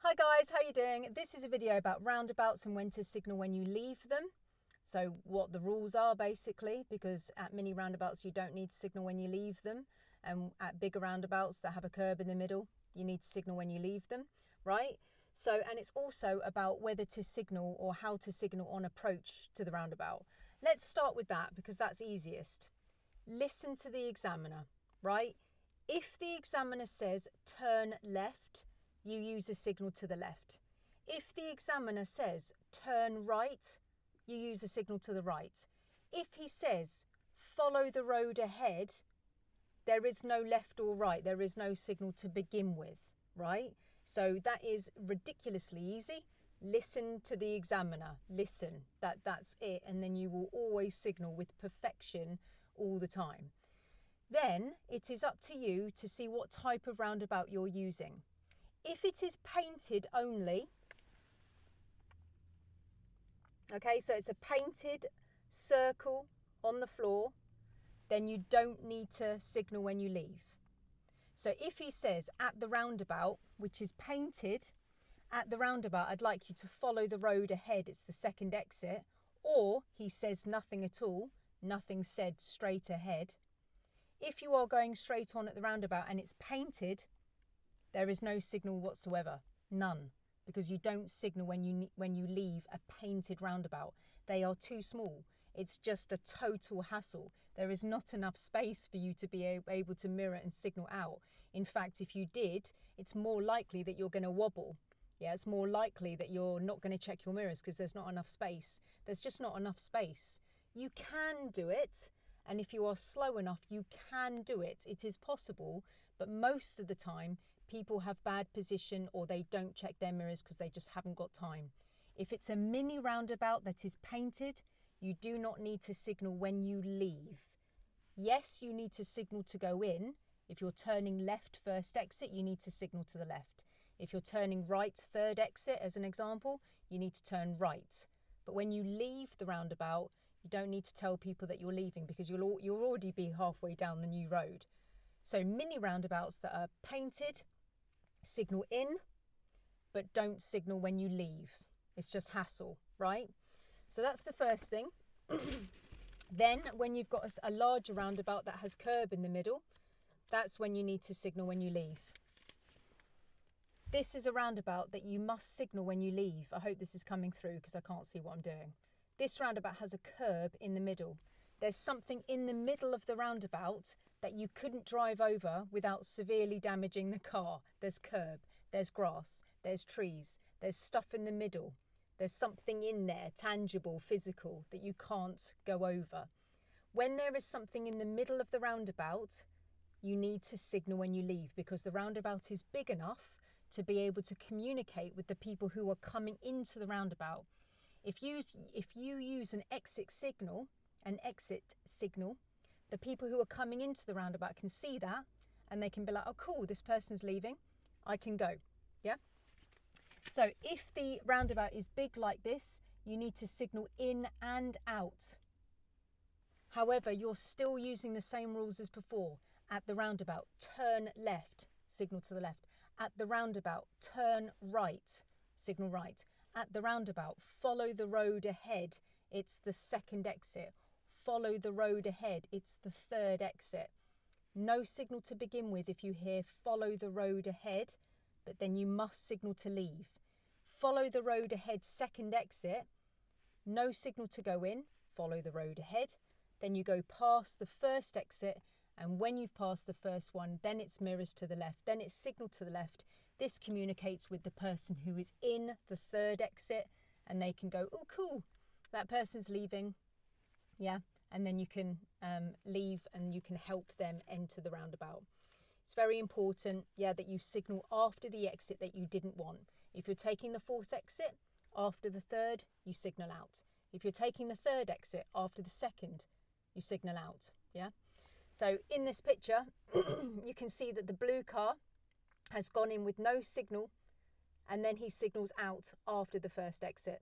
Hi guys, how you doing? This is a video about roundabouts and when to signal when you leave them. So what the rules are basically, because at mini roundabouts you don't need to signal when you leave them, and at bigger roundabouts that have a curb in the middle you need to signal when you leave them, right? So, and it's also about whether to signal or how to signal on approach to the roundabout. Let's start with that because that's easiest. Listen to the examiner, right? If the examiner says turn left, you use a signal to the left. If the examiner says turn right, you use a signal to the right. If he says follow the road ahead, there is no left or right. There is no signal to begin with, right? So that is ridiculously easy. Listen to the examiner. Listen. That's it. And then you will always signal with perfection all the time. Then it is up to you to see what type of roundabout you're using. If it is painted only, okay, so it's a painted circle on the floor, then you don't need to signal when you leave. So if he says at the roundabout, which is painted, at the roundabout, I'd like you to follow the road ahead, it's the second exit, or he says nothing at all, nothing said, straight ahead. If you are going straight on at the roundabout and it's painted, there is no signal whatsoever, none, because you don't signal when you leave a painted roundabout. They are too small. It's just a total hassle. There is not enough space for you to be able to mirror and signal out. In fact, if you did, it's more likely that you're going to wobble. Yeah, it's more likely that you're not going to check your mirrors because there's not enough space. There's just not enough space. You can do it. And if you are slow enough, you can do it. It is possible. But most of the time, people have bad position or they don't check their mirrors because they just haven't got time. If it's a mini roundabout that is painted, you do not need to signal when you leave. Yes, you need to signal to go in. If you're turning left first exit, you need to signal to the left. If you're turning right third exit, as an example, you need to turn right. But when you leave the roundabout, you don't need to tell people that you're leaving because you'll already be halfway down the new road. So mini roundabouts that are painted, signal in, but don't signal when you leave. It's just hassle, right? So that's the first thing. Then when you've got a larger roundabout that has curb in the middle, that's when you need to signal when you leave. This is a roundabout that you must signal when you leave. I hope this is coming through because I can't see what I'm doing. This roundabout has a curb in the middle. There's something in the middle of the roundabout that you couldn't drive over without severely damaging the car. There's curb, there's grass, there's trees, there's stuff in the middle. There's something in there, tangible, physical, that you can't go over. When there is something in the middle of the roundabout, you need to signal when you leave because the roundabout is big enough to be able to communicate with the people who are coming into the roundabout. If you use an exit signal, the people who are coming into the roundabout can see that and they can be like, oh cool, this person's leaving, I can go, yeah? So if the roundabout is big like this, you need to signal in and out. However, you're still using the same rules as before. At the roundabout, turn left, signal to the left. At the roundabout, turn right, signal right. At the roundabout, follow the road ahead, it's the second exit. Follow the road ahead, it's the third exit. No signal to begin with if you hear follow the road ahead, but then you must signal to leave. Follow the road ahead, second exit. No signal to go in, follow the road ahead. Then you go past the first exit, and when you've passed the first one, then it's mirrors to the left, then it's signal to the left. This communicates with the person who is in the third exit, and they can go, oh cool, that person's leaving, yeah, and then you can leave and you can help them enter the roundabout. It's very important, yeah, that you signal after the exit that you didn't want. If you're taking the fourth exit, after the third, you signal out. If you're taking the third exit, after the second, you signal out, yeah? So in this picture, you can see that the blue car has gone in with no signal, and then he signals out after the first exit.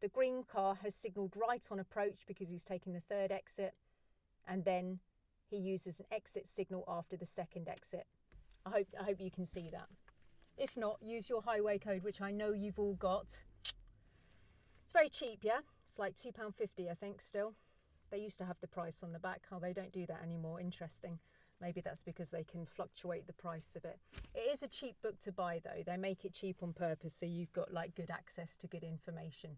The green car has signalled right on approach because he's taking the third exit, and then he uses an exit signal after the second exit. I hope you can see that. If not, use your highway code, which I know you've all got. It's very cheap, yeah? It's like £2.50, I think, still. They used to have the price on the back. Oh, they don't do that anymore. Interesting. Maybe that's because they can fluctuate the price of it. It is a cheap book to buy, though. They make it cheap on purpose, so you've got like good access to good information.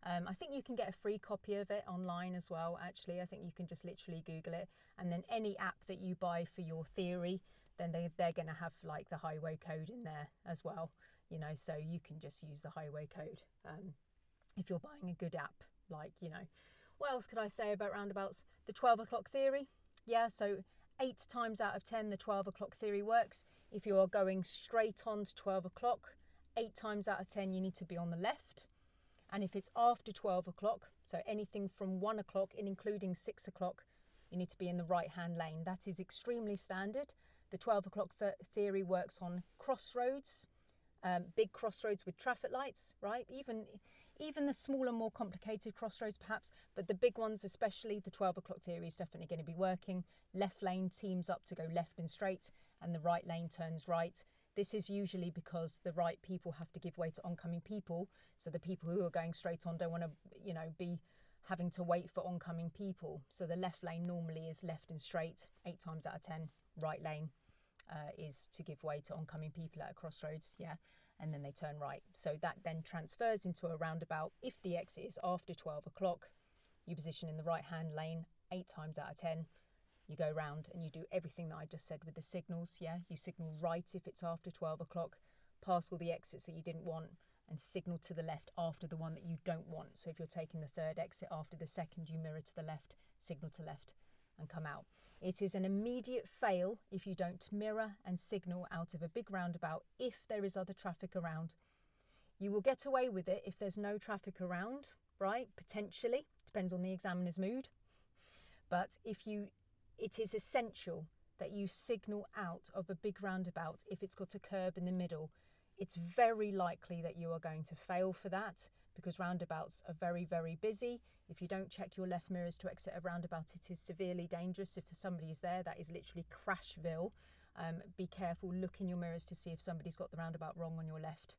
I think you can get a free copy of it online as well, actually. I think you can just literally Google it. And then any app that you buy for your theory, then they're going to have like the highway code in there as well. You know, so you can just use the highway code if you're buying a good app. Like, you know, what else could I say about roundabouts? The 12 o'clock theory. Yeah, so 8 times out of 10, the 12 o'clock theory works. If you are going straight on to 12 o'clock, 8 times out of 10, you need to be on the left. And if it's after 12 o'clock, so anything from 1 o'clock and including 6 o'clock, you need to be in the right-hand lane. That is extremely standard. The 12 o'clock theory works on crossroads, big crossroads with traffic lights, right? Even the smaller, more complicated crossroads perhaps, but the big ones, especially the 12 o'clock theory, is definitely going to be working. Left lane teams up to go left and straight, and the right lane turns right. This is usually because the right people have to give way to oncoming people. So the people who are going straight on don't want to, you know, be having to wait for oncoming people. So the left lane normally is left and straight. 8 times out of 10, right lane is to give way to oncoming people at a crossroads. Yeah. And then they turn right. So that then transfers into a roundabout. If the exit is after 12 o'clock, you position in the right-hand lane 8 times out of 10. You go round and you do everything that I just said with the signals, yeah? You signal right if it's after 12 o'clock, pass all the exits that you didn't want, and signal to the left after the one that you don't want. So if you're taking the third exit after the second, you mirror to the left, signal to left, and come out. It is an immediate fail if you don't mirror and signal out of a big roundabout if there is other traffic around. You will get away with it if there's no traffic around, right? Potentially, depends on the examiner's mood. But it is essential that you signal out of a big roundabout if it's got a curb in the middle. It's very likely that you are going to fail for that because roundabouts are very, very busy. If you don't check your left mirrors to exit a roundabout, it is severely dangerous. If somebody is there, that is literally Crashville. Be careful, look in your mirrors to see if somebody's got the roundabout wrong on your left,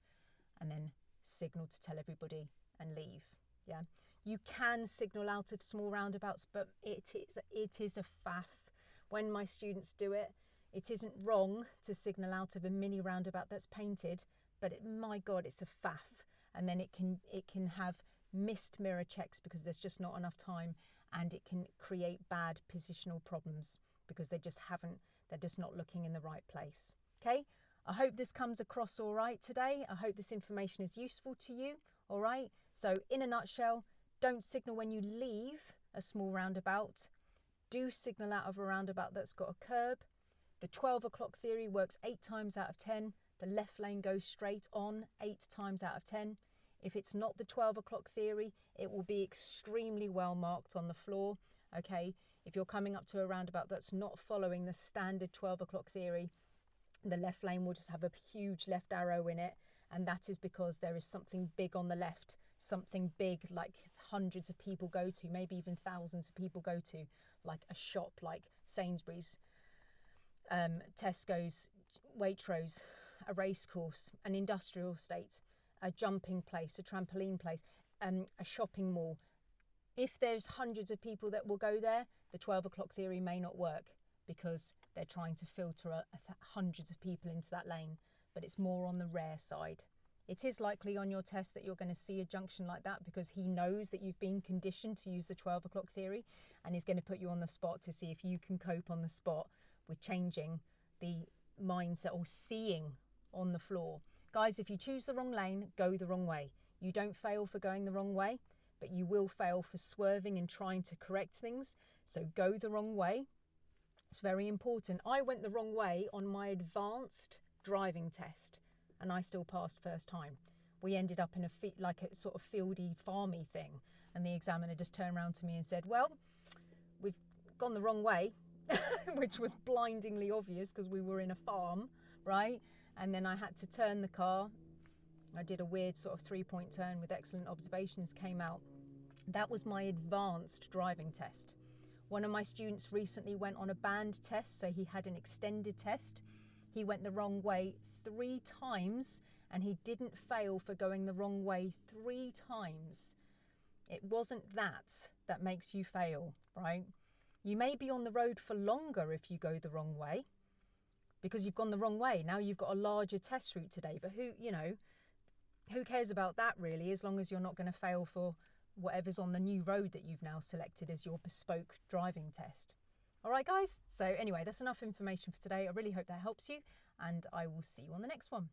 and then signal to tell everybody and leave. Yeah, you can signal out of small roundabouts, but it is a faff. When my students do it, it isn't wrong to signal out of a mini roundabout that's painted, but my God, it's a faff. And then it can have missed mirror checks because there's just not enough time, and it can create bad positional problems because they're just not looking in the right place. Okay, I hope this comes across all right today. I hope this information is useful to you. All right, so in a nutshell, don't signal when you leave a small roundabout. Do signal out of a roundabout that's got a curb. The 12 o'clock theory works 8 times out of 10. The left lane goes straight on 8 times out of 10. If it's not the 12 o'clock theory, it will be extremely well marked on the floor. Okay, if you're coming up to a roundabout that's not following the standard 12 o'clock theory, the left lane will just have a huge left arrow in it. And that is because there is something big on the left, something big like hundreds of people go to, maybe even thousands of people go to, like a shop like Sainsbury's, Tesco's, Waitrose, a racecourse, an industrial estate, a jumping place, a trampoline place, a shopping mall. If there's hundreds of people that will go there, the 12 o'clock theory may not work because they're trying to filter hundreds of people into that lane, but it's more on the rare side. It is likely on your test that you're going to see a junction like that because he knows that you've been conditioned to use the 12 o'clock theory, and he's going to put you on the spot to see if you can cope on the spot with changing the mindset or seeing on the floor. Guys, if you choose the wrong lane, go the wrong way. You don't fail for going the wrong way, but you will fail for swerving and trying to correct things. So go the wrong way. It's very important. I went the wrong way on my advanced driving test, and I still passed first time. We ended up in a sort of fieldy, farmy thing, and the examiner just turned around to me and said, well, we've gone the wrong way, which was blindingly obvious because we were in a farm, right? And then I had to turn the car. I did a weird sort of 3-point turn with excellent observations, came out. That was my advanced driving test. One of my students recently went on a band test, so he had an extended test. he went the wrong way 3 times and he didn't fail for going the wrong way 3 times. It wasn't that makes you fail, right? You may be on the road for longer if you go the wrong way because you've gone the wrong way. Now you've got a larger test route today, but who cares about that really, as long as you're not going to fail for whatever's on the new road that you've now selected as your bespoke driving test. All right, guys. So anyway, that's enough information for today. I really hope that helps you, and I will see you on the next one.